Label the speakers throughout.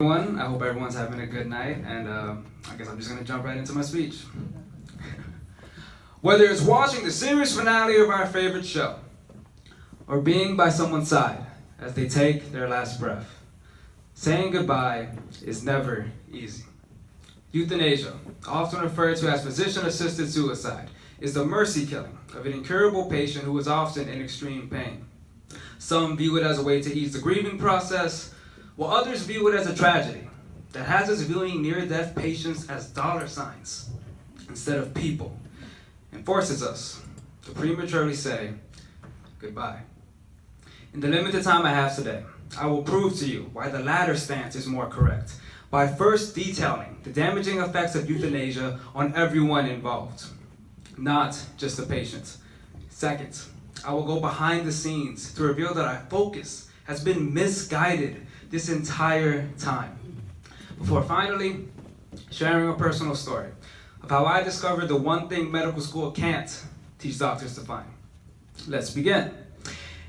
Speaker 1: Everyone, I hope everyone's having a good night, and I guess I'm just gonna jump right into my speech. Whether it's watching the series finale of our favorite show, or being by someone's side as they take their last breath, saying goodbye is never easy. Euthanasia, often referred to as physician-assisted suicide, is the mercy killing of an incurable patient who is often in extreme pain. Some view it as a way to ease the grieving process, while others view it as a tragedy that has us viewing near-death patients as dollar signs instead of people, and forces us to prematurely say goodbye. In the limited time I have today, I will prove to you why the latter stance is more correct, by first detailing the damaging effects of euthanasia on everyone involved, not just the patient. Second, I will go behind the scenes to reveal that our focus has been misguided this entire time, before finally sharing a personal story of how I discovered the one thing medical school can't teach doctors to find. Let's begin.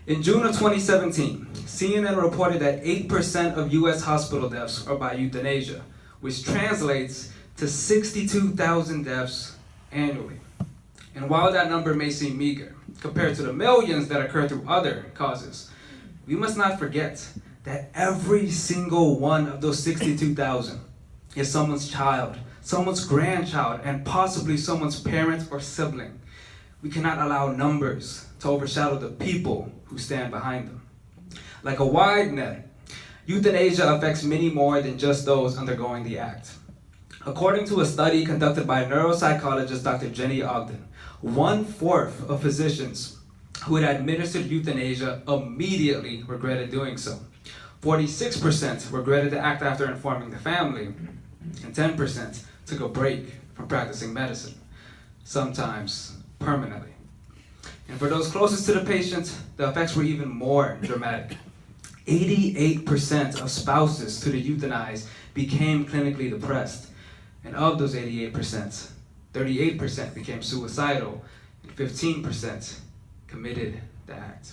Speaker 1: In June of 2017, CNN reported that 8% of US hospital deaths are by euthanasia, which translates to 62,000 deaths annually. And while that number may seem meager compared to the millions that occur through other causes, we must not forget that every single one of those 62,000 is someone's child, someone's grandchild, and possibly someone's parent or sibling. We cannot allow numbers to overshadow the people who stand behind them. Like a wide net, euthanasia affects many more than just those undergoing the act. According to a study conducted by neuropsychologist Dr. Jenny Ogden, 1/4 of physicians who had administered euthanasia immediately regretted doing so. 46% regretted the act after informing the family, and 10% took a break from practicing medicine, sometimes permanently. And for those closest to the patient, the effects were even more dramatic. 88% of spouses to the euthanized became clinically depressed, and of those 88%, 38% became suicidal, and 15% committed the act.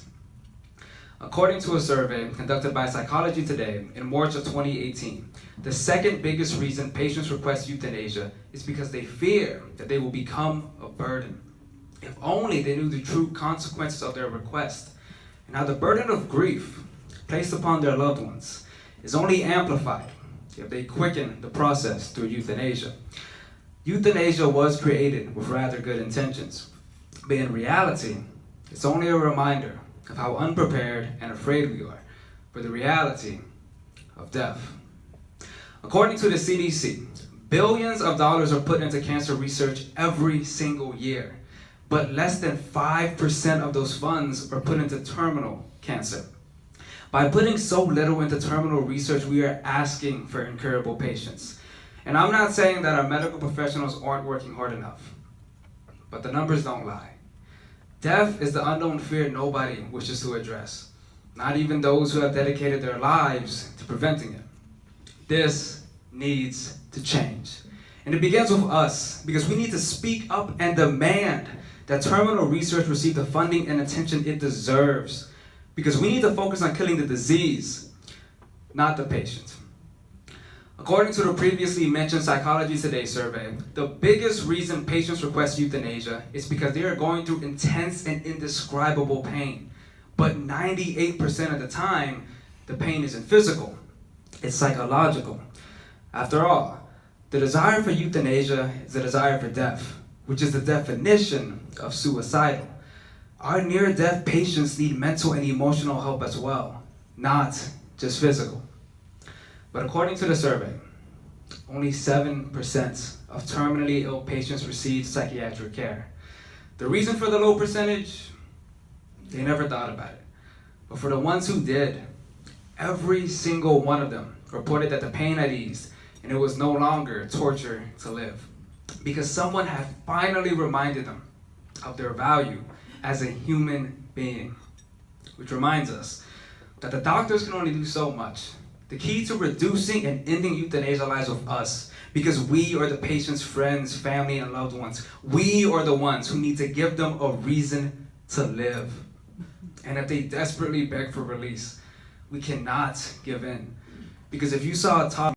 Speaker 1: According to a survey conducted by Psychology Today in March of 2018, the second biggest reason patients request euthanasia is because they fear that they will become a burden. If only they knew the true consequences of their request, and how the burden of grief placed upon their loved ones is only amplified if they quicken the process through euthanasia. Euthanasia was created with rather good intentions, but in reality, it's only a reminder of how unprepared and afraid we are for the reality of death. According to the CDC, billions of dollars are put into cancer research every single year, but less than 5% of those funds are put into terminal cancer. By putting so little into terminal research, we are asking for incurable patients. And I'm not saying that our medical professionals aren't working hard enough, but the numbers don't lie. Death is the unknown fear nobody wishes to address, not even those who have dedicated their lives to preventing it. This needs to change. And it begins with us, because we need to speak up and demand that terminal research receive the funding and attention it deserves, because we need to focus on killing the disease, not the patient. According to the previously mentioned Psychology Today survey, the biggest reason patients request euthanasia is because they are going through intense and indescribable pain. But 98% of the time, the pain isn't physical, it's psychological. After all, the desire for euthanasia is the desire for death, which is the definition of suicidal. Our near-death patients need mental and emotional help as well, not just physical. But according to the survey, only 7% of terminally ill patients receive psychiatric care. The reason for the low percentage? They never thought about it. But for the ones who did, every single one of them reported that the pain had eased and it was no longer torture to live, because someone had finally reminded them of their value as a human being. Which reminds us that the doctors can only do so much. The key to reducing and ending euthanasia lies with us, because we are the patient's friends, family, and loved ones. We are the ones who need to give them a reason to live. And if they desperately beg for release, we cannot give in. Because if you saw a top